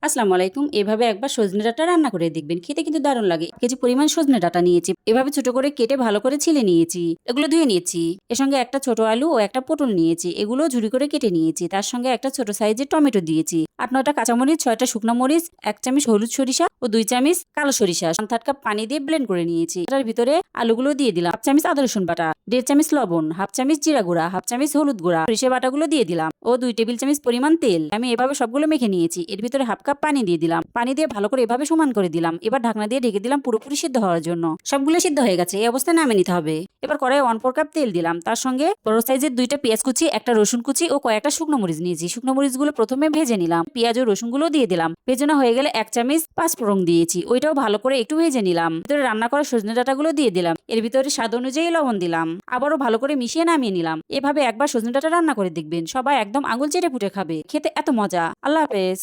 আসসালামু আলাইকুম। এভাবে একবার সজনে ডাঁটা রান্না করে দেখবেন। খেতে কিন্তু দারুণ লাগে। 1 কেজি পরিমাণ সজনে ডাঁটা নিয়েছি। এভাবে ছোট করে কেটে ভালো করে ছিলে নিয়েছি। এগুলো ধুয়ে নিয়েছি। এর সঙ্গে একটা ছোট আলু ও একটা পটল নিয়েছি। এগুলো ঝুরি করে কেটে নিয়েছি। তার সঙ্গে একটা ছোট সাইজের টমেটো দিয়েছি। 8-9টা কাঁচামরিচ, 6টা শুকনো মরিচ, 1 চামচ হলুদ সরিষা ও 2 চামচ কালো সরিষা 1/3 কাপ পানি দিয়ে ব্লেন্ড করে নিয়েছি। এটার ভিতরে আলুগুলো দিয়ে দিলাম। 1 চামচ আদা রসুন বাটা, 1.5 চামচ লবণ, 1/2 চামচ জিরা গুঁড়া, 1/2 চামচ হলুদ গুঁড়া, সরিষা বাটাগুলো দিয়ে দিলাম ও 2 টেবিল চামচ পরিমাণ তেল। আমি এভাবে সবগুলো মেখে নিয়েছি। এর ভিতরে 1/2 কাপ পানি দিয়ে দিলাম। পানি দিয়ে ভালো করে এভাবে সমান করে দিলাম। এবার ঢাকনা দিয়ে ঢেকে দিলাম পুরোপুরি সিদ্ধ হওয়ার জন্য। সবগুলো সিদ্ধ হয়ে গেছে। এই অবস্থায় নামিয়ে নিতে হবে। এবার কড়াইয়ে 1/4 কাপ তেল দিলাম। তার সঙ্গে বড় সাইজের 2টা পেঁয়াজ কুচি, একটা রসুন কুচি ও কয়েকটা শুকনো মরিচ নিয়েছি। শুকনো মরিচগুলো প্রথমে ভেজে নিলাম। পেঁয়াজ ও রসুনগুলো দিয়ে দিলাম। ভেজানো হয়ে গেলে 1 চামচ পাঁচফোড়ন দিয়েছি। ওইটাও ভালো করে একটু ভেজে নিলাম। ভিতরে রান্না করা সজনে ডাঁটাগুলো দিয়ে দিলাম। এর ভিতরে স্বাদ অনুযায়ী লবণ দিলাম। আবারও ভালো করে মিশিয়ে নামিয়ে নিলাম। এভাবে একবার সজনে ডাঁটা রান্না করে দেখবেন। সবাই একদম আঙুল চেটে পুটে খাবে। খেতে এত মজা। আল্লাহ হাফেজ।